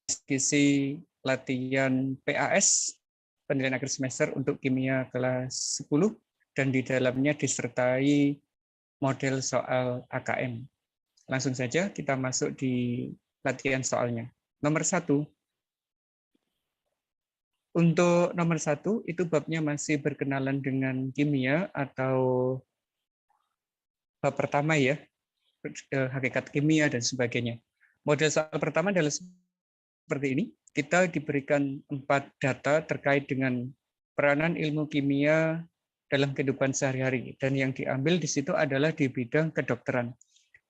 diskusi latihan PAS, penilaian akhir semester untuk kimia kelas 10, dan di dalamnya disertai model soal AKM. Langsung saja kita masuk di latihan soalnya. Nomor 1. Untuk nomor 1, itu babnya masih berkenalan dengan kimia atau bab pertama ya, hakikat kimia dan sebagainya. Model soal pertama adalah seperti ini. Kita diberikan 4 data terkait dengan peranan ilmu kimia dalam kehidupan sehari-hari. Dan yang diambil di situ adalah di bidang kedokteran.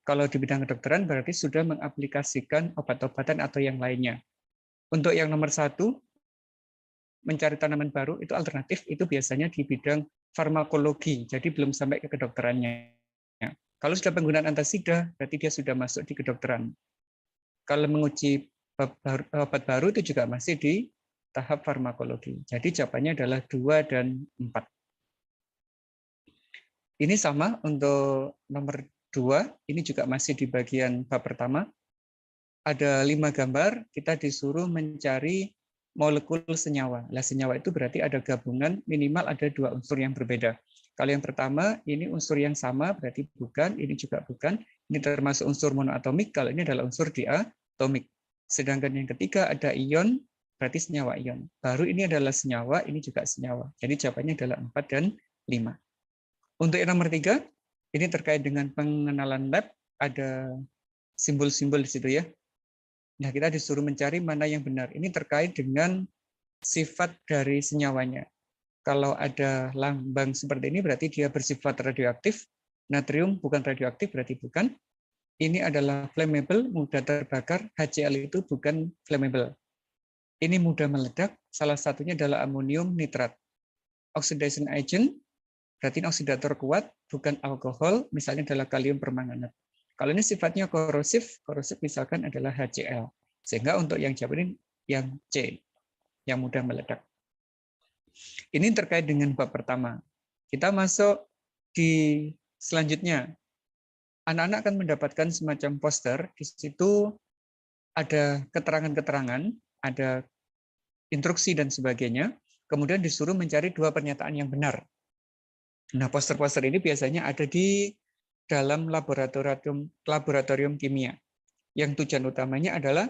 Kalau di bidang kedokteran berarti sudah mengaplikasikan obat-obatan atau yang lainnya. Untuk yang nomor 1, mencari tanaman baru, itu alternatif, itu biasanya di bidang farmakologi, jadi belum sampai ke kedokterannya. Kalau sudah penggunaan antasida, berarti dia sudah masuk di kedokteran. Kalau menguji obat baru itu juga masih di tahap farmakologi. Jadi jawabannya adalah 2 dan 4. Ini sama untuk nomor 2, ini juga masih di bagian bab pertama. Ada 5 gambar, kita disuruh mencari molekul senyawa. Nah, senyawa itu berarti ada gabungan, minimal ada 2 unsur yang berbeda. Kalau yang pertama, ini unsur yang sama, berarti bukan, ini juga bukan. Ini termasuk unsur monoatomik, kalau ini adalah unsur diatomik. Sedangkan yang ketiga ada ion, berarti senyawa ion. Baru ini adalah senyawa, ini juga senyawa. Jadi jawabannya adalah 4 dan 5. Untuk yang nomor 3, ini terkait dengan pengenalan lab, ada simbol-simbol di situ ya. Nah, kita disuruh mencari mana yang benar. Ini terkait dengan sifat dari senyawanya. Kalau ada lambang seperti ini berarti dia bersifat radioaktif. Natrium bukan radioaktif berarti bukan. Ini adalah flammable, mudah terbakar. HCl itu bukan flammable. Ini mudah meledak. Salah satunya adalah amonium nitrat. Oxidation agent, berarti oksidator kuat, bukan alkohol, misalnya adalah kalium permanganat. Kalau ini sifatnya korosif, korosif misalkan adalah HCl. Sehingga untuk yang jawab ini yang C, yang mudah meledak. Ini terkait dengan bab pertama. Kita masuk di selanjutnya. Anak-anak akan mendapatkan semacam poster, di situ ada keterangan-keterangan, ada instruksi dan sebagainya, kemudian disuruh mencari 2 pernyataan yang benar. Nah, poster-poster ini biasanya ada di dalam laboratorium kimia. Yang tujuan utamanya adalah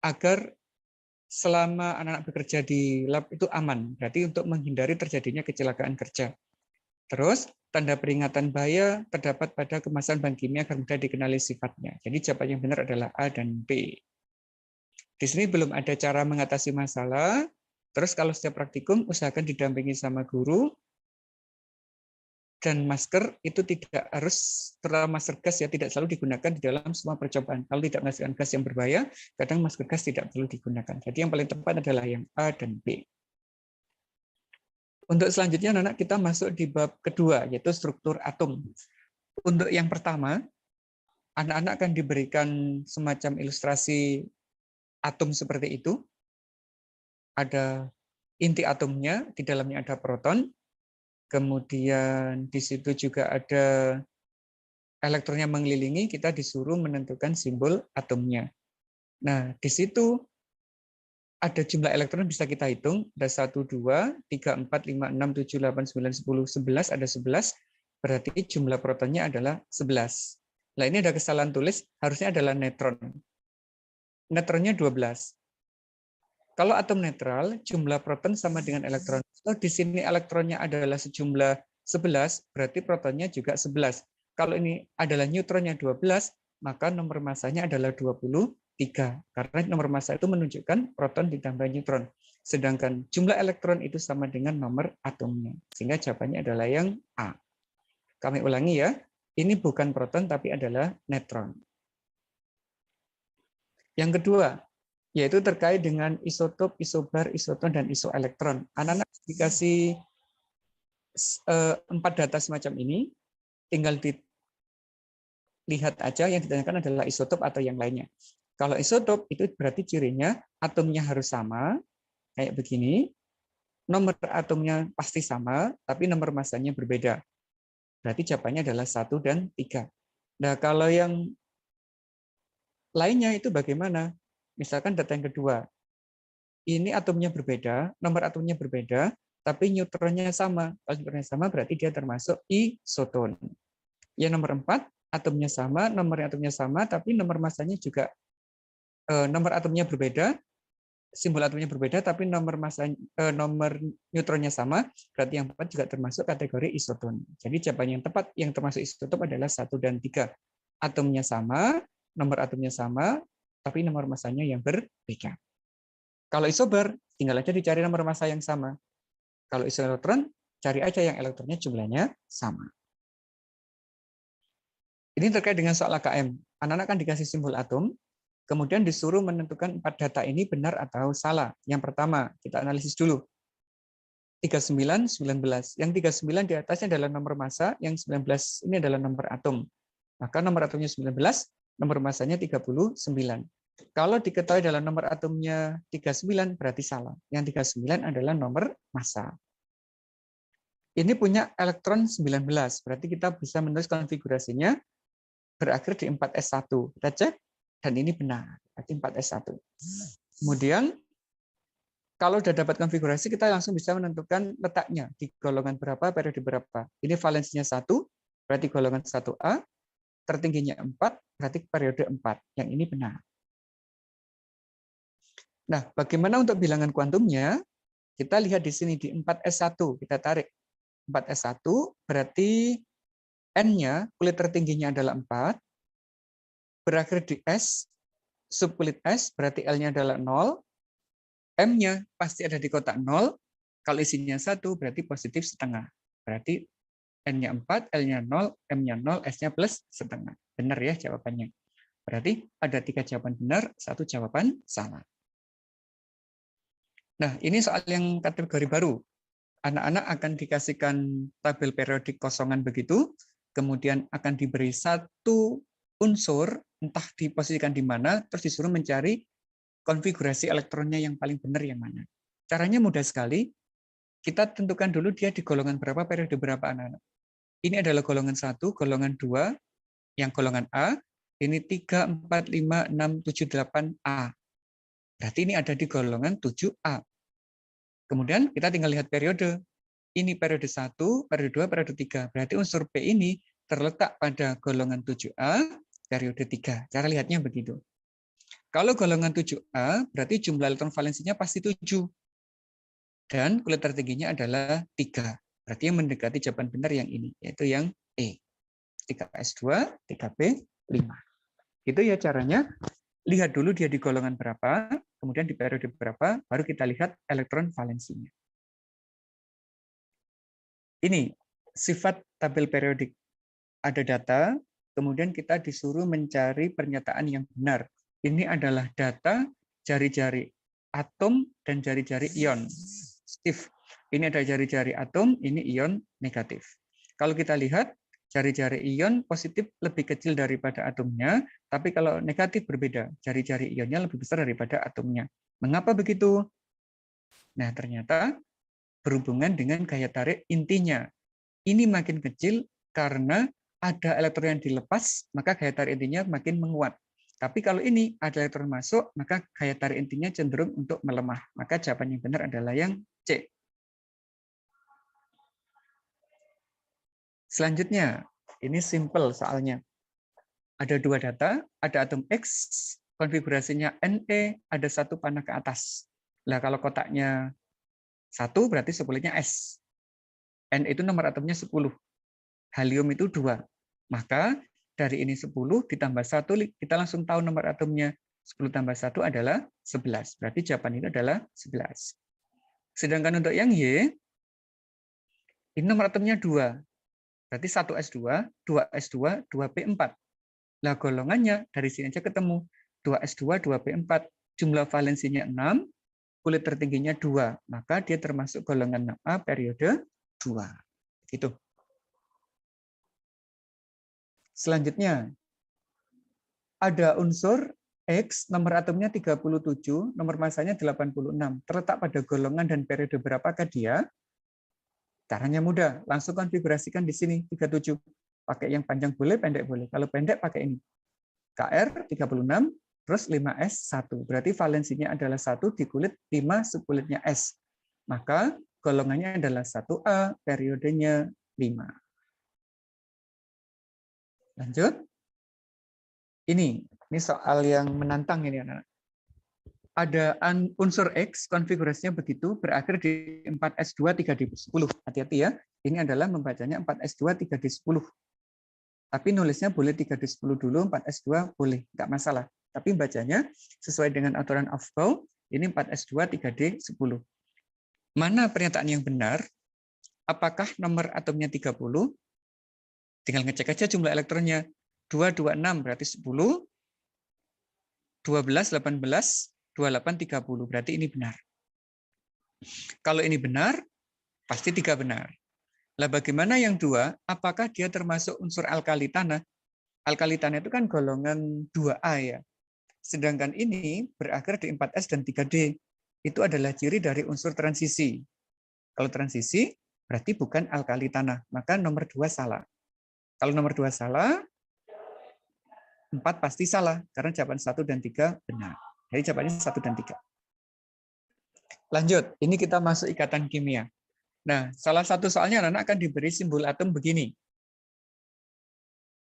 agar selama anak-anak bekerja di lab itu aman, berarti untuk menghindari terjadinya kecelakaan kerja. Terus, tanda peringatan bahaya terdapat pada kemasan bahan kimia agar mudah dikenali sifatnya. Jadi jawaban yang benar adalah A dan B. Di sini belum ada cara mengatasi masalah. Terus kalau setiap praktikum, usahakan didampingi sama guru. Dan masker itu tidak harus, terutama masker gas ya, tidak selalu digunakan di dalam semua percobaan. Kalau tidak menghasilkan gas yang berbahaya, kadang masker gas tidak perlu digunakan. Jadi yang paling tepat adalah yang A dan B. Untuk selanjutnya, anak kita masuk di bab kedua, yaitu struktur atom. Untuk yang pertama, anak-anak akan diberikan semacam ilustrasi atom seperti itu. Ada inti atomnya, di dalamnya ada proton, kemudian di situ juga ada elektronnya mengelilingi, kita disuruh menentukan simbol atomnya. Nah, di situ ada jumlah elektron bisa kita hitung, ada 1, 2, 3, 4, 5, 6, 7, 8, 9, 10, 11, ada 11, berarti jumlah protonnya adalah 11. Nah, ini ada kesalahan tulis, harusnya adalah neutron. Neutronnya 12. Kalau atom netral, jumlah proton sama dengan elektron. So, di sini elektronnya adalah sejumlah 11, berarti protonnya juga 11. Kalau ini adalah neutronnya 12, maka nomor masanya adalah 23. Karena nomor massa itu menunjukkan proton ditambah neutron. Sedangkan jumlah elektron itu sama dengan nomor atomnya. Sehingga jawabannya adalah yang A. Kami ulangi ya, ini bukan proton tapi adalah neutron. Yang kedua, yaitu terkait dengan isotop, isobar, isoton, dan isoelektron. Anak-anak dikasih 4 data semacam ini, tinggal dilihat aja, yang ditanyakan adalah isotop atau yang lainnya. Kalau isotop itu berarti cirinya atomnya harus sama, kayak begini, nomor atomnya pasti sama, tapi nomor massanya berbeda. Berarti jawabannya adalah 1 dan 3. Nah, kalau yang lainnya itu bagaimana? Misalkan data yang kedua, ini atomnya berbeda, nomor atomnya berbeda, tapi neutronnya sama. Kalau neutronnya sama berarti dia termasuk isoton. Yang nomor 4, atomnya sama, nomor atomnya sama, tapi nomor masanya juga nomor atomnya berbeda, simbol atomnya berbeda, tapi nomor nomor neutronnya sama, berarti yang 4 juga termasuk kategori isoton. Jadi jawaban yang tepat yang termasuk isotop adalah 1 dan 3. Atomnya sama, nomor atomnya sama, tapi nomor masanya yang berbeda. Kalau isobar, tinggal aja dicari nomor massa yang sama. Kalau isoelektron, cari aja yang elektronnya jumlahnya sama. Ini terkait dengan soal AKM. Anak-anak kan dikasih simbol atom, kemudian disuruh menentukan 4 data ini benar atau salah. Yang pertama, kita analisis dulu. 39, 19. Yang 39 di atasnya adalah nomor massa, yang 19 ini adalah nomor atom. Maka nomor atomnya 19, nomor massanya 39. Kalau diketahui dalam nomor atomnya 39, berarti salah. Yang 39 adalah nomor massa. Ini punya elektron 19, berarti kita bisa menulis konfigurasinya berakhir di 4s1. Kita cek, dan ini benar, berarti 4s1. Kemudian, kalau sudah dapat konfigurasi, kita langsung bisa menentukan letaknya di golongan berapa, periode berapa. Ini valensinya 1, berarti golongan 1A, tertingginya 4, berarti periode 4. Yang ini benar. Nah, bagaimana untuk bilangan kuantumnya? Kita lihat di sini di 4s1, kita tarik. 4s1 berarti N-nya, kulit tertingginya adalah 4, berakhir di S, subkulit S, berarti L-nya adalah 0, M-nya pasti ada di kotak 0, kalau isinya 1, berarti positif setengah. Berarti N-nya 4, L-nya 0, M-nya 0, S-nya plus setengah. Benar ya jawabannya. Berarti ada 3 jawaban benar, 1 jawaban salah. Nah, ini soal yang kategori baru. Anak-anak akan dikasihkan tabel periodik kosongan begitu, kemudian akan diberi 1 unsur, entah diposisikan di mana, terus disuruh mencari konfigurasi elektronnya yang paling benar yang mana. Caranya mudah sekali. Kita tentukan dulu dia di golongan berapa, periode berapa anak-anak. Ini adalah golongan 1, golongan 2, yang golongan A, ini 3, 4, 5, 6, 7, 8A. Berarti ini ada di golongan 7A. Kemudian kita tinggal lihat periode. Ini periode 1, periode 2, periode 3. Berarti unsur P ini terletak pada golongan 7A, periode 3. Cara lihatnya begitu. Kalau golongan 7A, berarti jumlah elektron valensinya pasti 7. Dan kulit tertingginya adalah 3. Berarti yang mendekati jawaban benar yang ini, yaitu yang E. 3S2, 3P5. Itu ya caranya. Lihat dulu dia di golongan berapa, kemudian di periode berapa, baru kita lihat elektron valensinya. Ini sifat tabel periodik. Ada data, kemudian kita disuruh mencari pernyataan yang benar. Ini adalah data jari-jari atom dan jari-jari ion. Steve, ini ada jari-jari atom, ini ion negatif. Kalau kita lihat, jari-jari ion positif lebih kecil daripada atomnya, tapi kalau negatif berbeda, jari-jari ionnya lebih besar daripada atomnya. Mengapa begitu? Nah, ternyata berhubungan dengan gaya tarik intinya. Ini makin kecil karena ada elektron yang dilepas, maka gaya tarik intinya makin menguat. Tapi kalau ini ada elektron masuk, maka gaya tarik intinya cenderung untuk melemah. Maka jawaban yang benar adalah yang C. Selanjutnya, ini simple soalnya. Ada 2 data, ada atom X, konfigurasinya Ne, ada 1 panah ke atas. Nah, kalau kotaknya 1, berarti subkulitnya S. N itu nomor atomnya 10. Helium itu 2. Maka dari ini 10 ditambah 1, kita langsung tahu nomor atomnya. 10 tambah 1 adalah 11. Berarti jawaban itu adalah 11. Sedangkan untuk yang Y, ini nomor atomnya 2. Berarti 1s2, 2s2, 2p4. Nah, golongannya dari sini aja ketemu. 2s2, 2p4. Jumlah valensinya 6, kulit tertingginya 2. Maka dia termasuk golongan 6A periode 2. Gitu. Selanjutnya, ada unsur X, nomor atomnya 37, nomor massanya 86. Terletak pada golongan dan periode berapakah dia? Caranya mudah, langsung konfigurasikan di sini 37. Pakai yang panjang boleh, pendek boleh. Kalau pendek pakai ini. KR 36, terus 5s1. Berarti valensinya adalah 1 di kulit 5 subkulitnya S. Maka golongannya adalah 1A, periodenya 5. Lanjut. Ini soal yang menantang ini, anak-anak. Ada unsur X, konfigurasinya begitu, berakhir di 4s2 3d10. Hati-hati ya, ini adalah membacanya 4s2 3d10. Tapi nulisnya boleh 3d10 dulu, 4s2 boleh, nggak masalah. Tapi bacanya sesuai dengan aturan Aufbau, ini 4s2 3d10. Mana pernyataan yang benar? Apakah nomor atomnya 30? Tinggal ngecek aja jumlah elektronnya. 2, 2, 6 berarti 10. 12, 18, 28, 30. Berarti ini benar. Kalau ini benar, pasti 3 benar. Lah bagaimana yang 2? Apakah dia termasuk unsur alkali tanah? Alkali tanah itu kan golongan 2A ya. Sedangkan ini berakhir di 4S dan 3D. Itu adalah ciri dari unsur transisi. Kalau transisi, berarti bukan alkali tanah. Maka nomor 2 salah. Kalau nomor 2 salah, 4 pasti salah. Karena jawaban 1 dan 3 benar. Jadi jawabannya 1 dan 3. Lanjut, ini kita masuk ikatan kimia. Nah, salah satu soalnya anak-anak akan diberi simbol atom begini.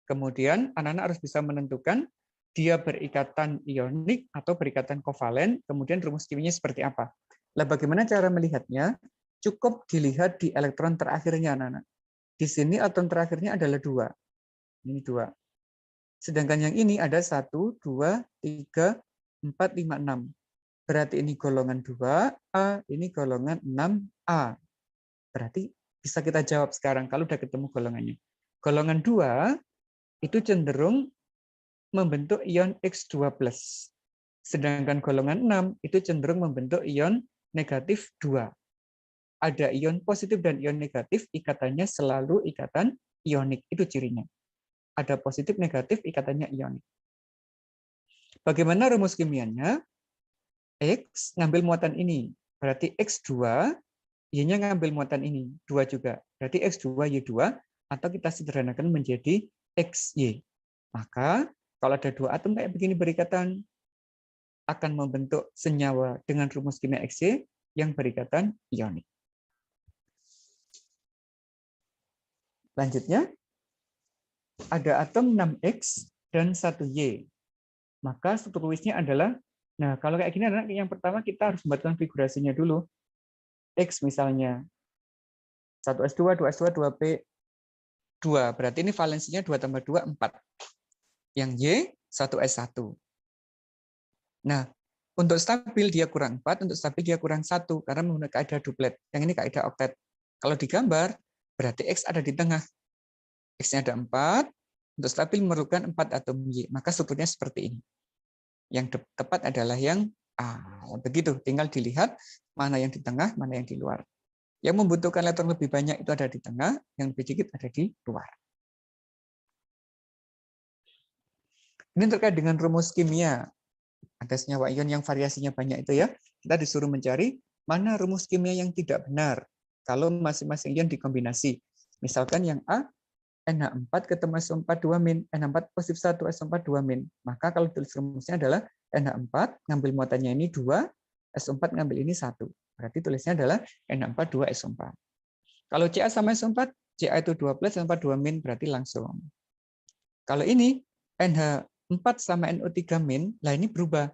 Kemudian anak-anak harus bisa menentukan dia berikatan ionik atau berikatan kovalen, kemudian rumus kimianya seperti apa. Nah, bagaimana cara melihatnya? Cukup dilihat di elektron terakhirnya, anak-anak. Di sini atom terakhirnya adalah 2. Ini 2. Sedangkan yang ini ada 1, 2, 3, 4, 5, 6. Berarti ini golongan 2A, ini golongan 6A. Berarti bisa kita jawab sekarang kalau udah ketemu golongannya. Golongan 2 itu cenderung membentuk ion X2+. Sedangkan golongan 6 itu cenderung membentuk ion negatif 2. Ada ion positif dan ion negatif, ikatannya selalu ikatan ionik. Itu cirinya. Ada positif negatif, ikatannya ionik. Bagaimana rumus kimianya? X ngambil muatan ini. Berarti X2 Y-nya ngambil muatan ini, 2 juga. Berarti X2, Y2, atau kita sederhanakan menjadi XY. Maka, kalau ada 2 atom kayak begini berikatan, akan membentuk senyawa dengan rumus kimia XY yang berikatan ionik. Lanjutnya, ada atom 6X dan 1Y. Maka struktur Lewis-nya adalah, nah kalau kayak gini, yang pertama kita harus membuat konfigurasinya dulu. X misalnya 1s2, 2s2, 2p, 2. Berarti ini valensinya 2 tambah 2, 4. Yang Y, 1s1. Nah, untuk stabil dia kurang 4, untuk stabil dia kurang 1, karena menggunakan kaidah duplet. Yang ini kaidah oktet. Kalau digambar, berarti X ada di tengah. X-nya ada 4, untuk stabil memerlukan 4 atom Y. Maka strukturnya seperti ini. Yang tepat adalah yang A. Begitu, tinggal dilihat mana yang di tengah, mana yang di luar. Yang membutuhkan elektron lebih banyak itu ada di tengah, yang lebih sedikit ada di luar. Ini terkait dengan rumus kimia. Ada senyawa ion yang variasinya banyak itu ya. Kita disuruh mencari mana rumus kimia yang tidak benar kalau masing-masing ion dikombinasi. Misalkan yang A, NH4 ketemu SO4 2-, NH4 positif 1, SO4 2-. Maka kalau tulis rumusnya adalah NH4, ngambil muatannya ini 2, SO4 ngambil ini 1. Berarti tulisnya adalah NH4 2, SO4. Kalau Ca sama SO4, Ca itu 2+, SO4 2-, berarti langsung. Kalau ini, NH4 sama NO3-, lah ini berubah.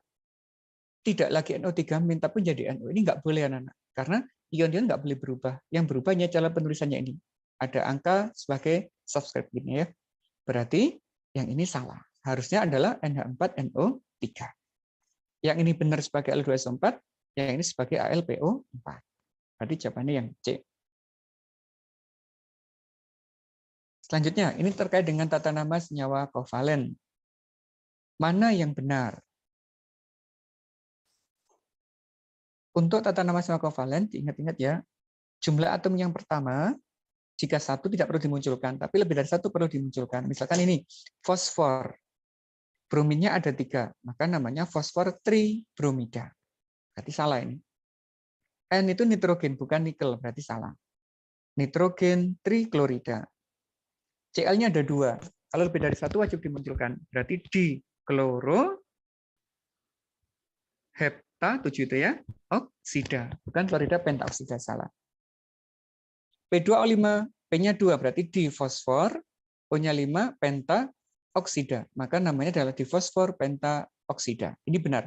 Tidak lagi NO3-, tapi jadi NO. Ini nggak boleh, anak-anak. Karena ion-ion nggak boleh berubah. Yang berubahnya cara penulisannya ini. Ada angka sebagai subscript ini ya. Berarti yang ini salah. Harusnya adalah NH4NO3. Yang ini benar sebagai Al2SO4, yang ini sebagai AlPO4. Berarti jawabannya yang C. Selanjutnya, ini terkait dengan tata nama senyawa kovalen. Mana yang benar? Untuk tata nama senyawa kovalen, diingat-ingat ya, jumlah atom yang pertama, jika 1 tidak perlu dimunculkan, tapi lebih dari 1 perlu dimunculkan. Misalkan ini, fosfor. Brominnya ada 3, maka namanya fosfor tribromida. Berarti salah ini. N itu nitrogen, bukan nikel, berarti salah. Nitrogen triklorida. Cl-nya ada 2. Kalau lebih dari 1 wajib dimunculkan. Berarti dikloro hepta 7 itu ya, oksida. Bukan klorida pentaoksida, salah. P2O5, P-nya 2 berarti difosfor, O-nya 5 pentaoksida. Maka namanya adalah difosfor pentaoksida. Ini benar.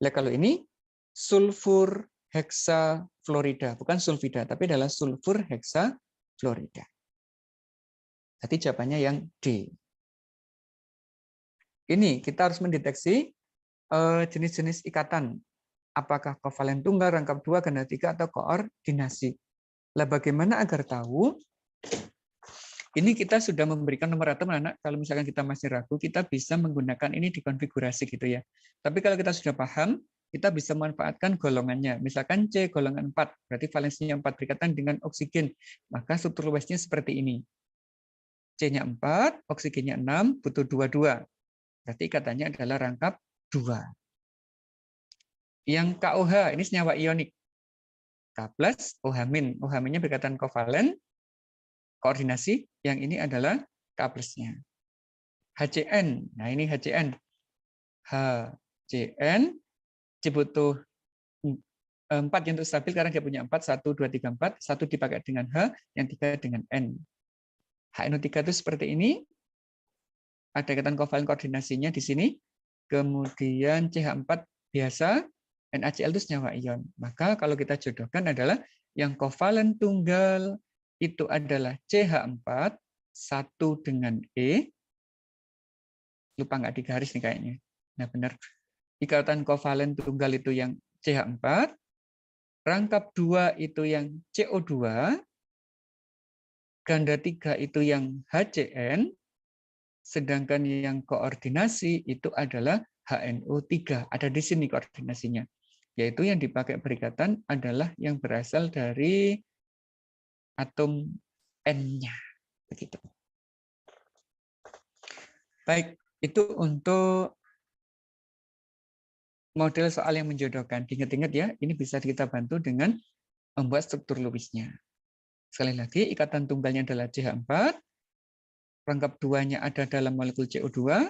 Nah, kalau ini sulfur heksafluorida, bukan sulfida, tapi adalah sulfur heksafluorida. Jadi jawabannya yang D. Ini kita harus mendeteksi jenis-jenis ikatan. Apakah kovalen tunggal, rangkap 2, ganda 3, atau koordinasi. Lah bagaimana agar tahu? Ini kita sudah memberikan nomor atom, anak. Kalau misalkan kita masih ragu, kita bisa menggunakan ini di konfigurasi gitu ya. Tapi kalau kita sudah paham, kita bisa memanfaatkan golongannya. Misalkan C golongan 4, berarti valensinya 4 berikatan dengan oksigen. Maka struktur Lewesnya seperti ini. C-nya 4, oksigennya 6, butuh 22. Berarti ikatannya adalah rangkap 2. Yang KOH, ini senyawa ionik. K+, OH-. OH-nya berikatan kovalen, koordinasi, yang ini adalah K+-nya. HCN, nah ini HCN. HCN, C butuh 4 yang untuk stabil karena dia punya 4, 1, 2, 3, 4. 1 dipakai dengan H, yang 3 dengan N. HNO3 itu seperti ini. Ada ikatan kovalen koordinasinya di sini. Kemudian CH4 biasa, NaCl itu senyawa ion. Maka kalau kita jodohkan adalah yang kovalen tunggal itu adalah CH4, 1 dengan E. Lupa nggak digaris nih kayaknya. Nah benar. Ikatan kovalen tunggal itu yang CH4. Rangkap 2 itu yang CO2. Ganda 3 itu yang HCN. Sedangkan yang koordinasi itu adalah HNO3. Ada di sini koordinasinya. Yaitu yang dipakai berikatan adalah yang berasal dari atom N-nya. Begitu. Baik, itu untuk model soal yang menjodohkan. Ingat-ingat ya, ini bisa kita bantu dengan membuat struktur Lewisnya. Sekali lagi, ikatan tunggalnya adalah CH4, rangkap 2-nya ada dalam molekul CO2,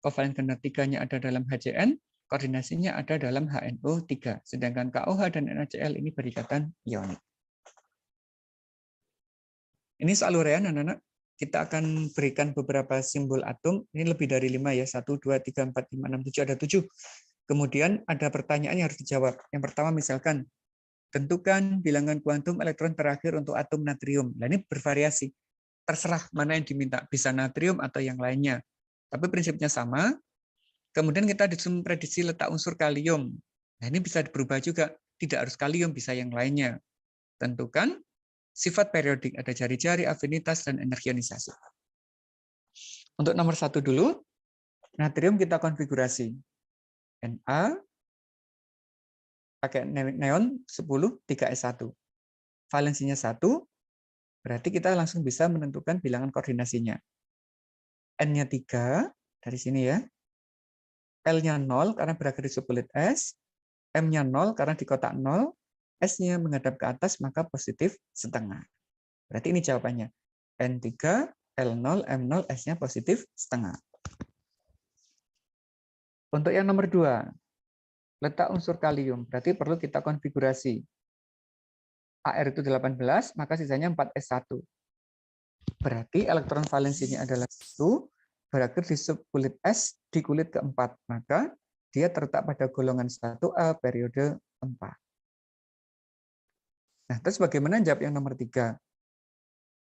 kovalen ganda 3-nya ada dalam HCN, koordinasinya ada dalam HNO3. Sedangkan KOH dan NaCl ini berikatan ionik. Ini soal urean, anak-anak. Kita akan berikan beberapa simbol atom. Ini lebih dari 5 ya. 1, 2, 3, 4, 5, 6, 7. Ada 7. Kemudian ada pertanyaan yang harus dijawab. Yang pertama misalkan, tentukan bilangan kuantum elektron terakhir untuk atom natrium. Nah ini bervariasi. Terserah mana yang diminta, bisa natrium atau yang lainnya. Tapi prinsipnya sama. Kemudian kita disuruh prediksi letak unsur kalium. Nah ini bisa berubah juga, tidak harus kalium, bisa yang lainnya. Tentukan sifat periodik, ada jari-jari, afinitas, dan energi ionisasi. Untuk nomor 1 dulu, natrium kita konfigurasi. Na, pakai neon 10, 3s1. Valensinya 1, berarti kita langsung bisa menentukan bilangan koordinasinya. N-nya 3, dari sini ya. L-nya 0 karena berada di subkulit S. M-nya 0 karena di kotak 0. S-nya menghadap ke atas, maka positif setengah. Berarti ini jawabannya. N3, L0, M0, S-nya positif setengah. Untuk yang nomor 2, letak unsur kalium. Berarti perlu kita konfigurasi. AR itu 18, maka sisanya 4s1. Berarti elektron valensinya adalah 1, berakhir di subkulit S di kulit keempat. Maka dia terletak pada golongan 1A periode 4. Nah, terus bagaimana jawab yang nomor 3?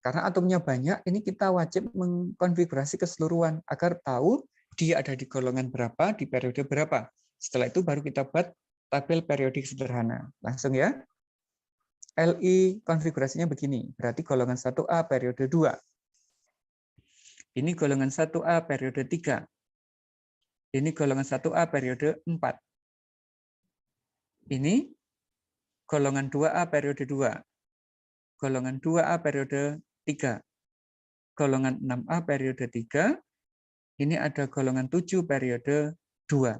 Karena atomnya banyak, ini kita wajib mengkonfigurasi keseluruhan agar tahu dia ada di golongan berapa, di periode berapa. Setelah itu baru kita buat tabel periodik sederhana. Langsung ya. Li konfigurasinya begini, berarti golongan 1A periode 2. Ini golongan 1A periode 3. Ini golongan 1A periode 4. Ini golongan 2A periode 2. Golongan 2A periode 3. Golongan 6A periode 3. Ini ada golongan 7 periode 2.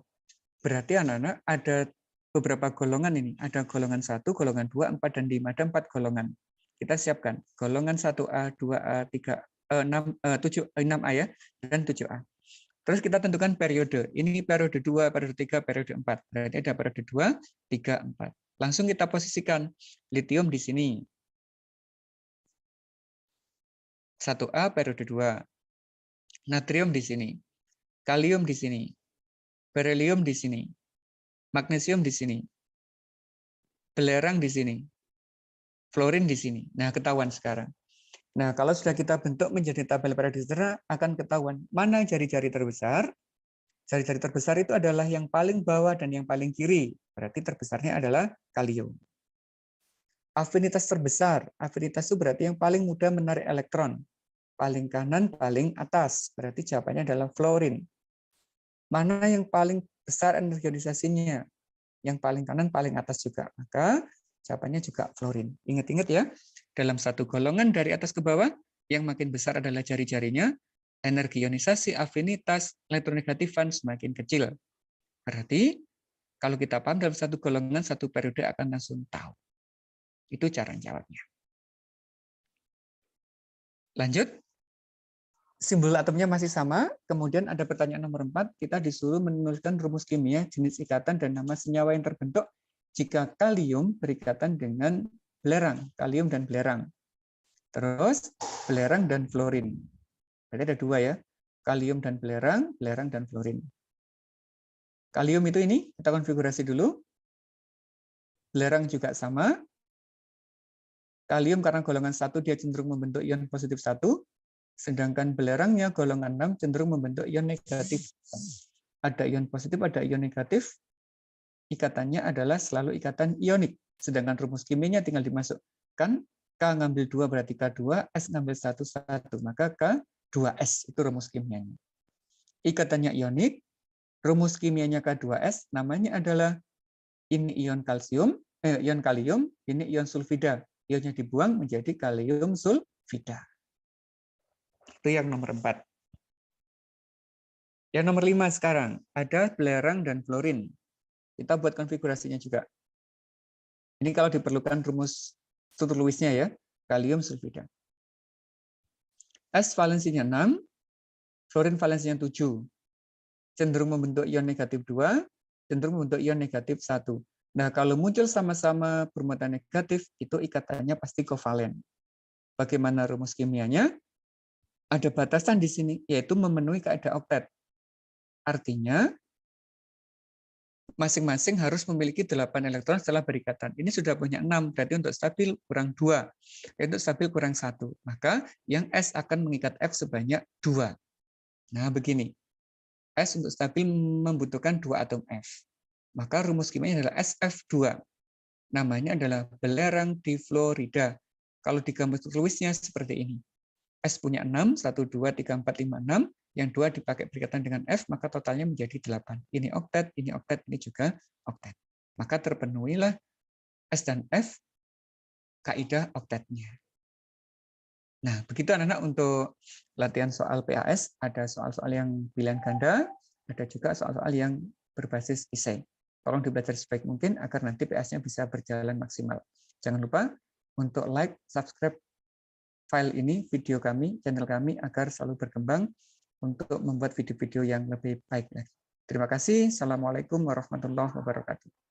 Berarti anak-anak ada beberapa golongan ini. Ada golongan 1, golongan 2, 4, dan 5. Ada 4 golongan. Kita siapkan. Golongan 1A, 2A, 3, 6A ya, dan 7A. Terus kita tentukan periode. Ini periode 2, periode 3, periode 4. Berarti ada periode 2, 3, 4. Langsung kita posisikan litium di sini. 1A periode 2. Natrium di sini. Kalium di sini. Berelium di sini. Magnesium di sini. Belerang di sini. Fluorin di sini. Nah, ketahuan sekarang. Nah, kalau sudah kita bentuk menjadi tabel periodisera, akan ketahuan mana jari-jari terbesar. Jari-jari terbesar itu adalah yang paling bawah dan yang paling kiri. Berarti terbesarnya adalah kalium. Afinitas terbesar. Afinitas itu berarti yang paling mudah menarik elektron. Paling kanan, paling atas. Berarti jawabannya adalah fluorin. Mana yang paling besar energi ionisasinya? Yang paling kanan, paling atas juga. Maka jawabannya juga fluorin. Ingat-ingat ya, dalam satu golongan dari atas ke bawah, yang makin besar adalah jari-jarinya, energi ionisasi, afinitas, elektronegatifan semakin kecil. Berarti, kalau kita paham dalam satu golongan, satu periode akan langsung tahu. Itu cara jawabnya. Lanjut. Simbol atomnya masih sama, kemudian ada pertanyaan nomor 4, kita disuruh menuliskan rumus kimia, jenis ikatan, dan nama senyawa yang terbentuk jika kalium berikatan dengan belerang, kalium dan belerang. Terus belerang dan fluorin. Berarti ada dua ya, kalium dan belerang, belerang dan fluorin. Kalium itu ini, kita konfigurasi dulu. Belerang juga sama. Kalium karena golongan 1 dia cenderung membentuk ion positif 1. Sedangkan belerangnya golongan 6 cenderung membentuk ion negatif. Ada ion positif, ada ion negatif. Ikatannya adalah selalu ikatan ionik. Sedangkan rumus kimianya tinggal dimasukkan. K ngambil 2 berarti K2, S ngambil 1, 1. Maka K2S itu rumus kimianya. Ikatannya ionik. Rumus kimianya K2S namanya adalah ini ion kalsium, ion kalium, ini ion sulfida. Ionnya dibuang menjadi kalium sulfida. Itu yang nomor 4. Yang nomor 5 sekarang, ada belerang dan fluorin. Kita buat konfigurasinya juga. Ini kalau diperlukan rumus struktur Lewis-nya ya, kalium sulfida. S valensinya 6, fluorin valensinya 7. Cenderung membentuk ion negatif 2, cenderung membentuk ion negatif 1. Nah, kalau muncul sama-sama bermuatan negatif, itu ikatannya pasti kovalen. Bagaimana rumus kimianya? Ada batasan di sini, yaitu memenuhi kaidah oktet. Artinya, masing-masing harus memiliki 8 elektron setelah berikatan. Ini sudah punya 6, berarti untuk stabil kurang 2. Untuk stabil kurang 1. Maka yang S akan mengikat F sebanyak 2. Nah, begini. S untuk stabil membutuhkan 2 atom F. Maka rumus kimianya adalah SF2. Namanya adalah belerang difluorida. Kalau di gambar Lewis-nya seperti ini. S punya 6, 1, 2, 3, 4, 5, 6. Yang 2 dipakai berikatan dengan F, maka totalnya menjadi 8. Ini oktet, ini juga oktet. Maka terpenuhilah S dan F kaidah oktetnya. Nah, begitu anak-anak untuk latihan soal PAS. Ada soal-soal yang pilihan ganda, ada juga soal-soal yang berbasis esai. Tolong dibaca sebaik mungkin agar nanti PAS-nya bisa berjalan maksimal. Jangan lupa untuk like, subscribe file ini, video kami, channel kami, agar selalu berkembang untuk membuat video-video yang lebih baik lagi. Terima kasih. Assalamualaikum warahmatullahi wabarakatuh.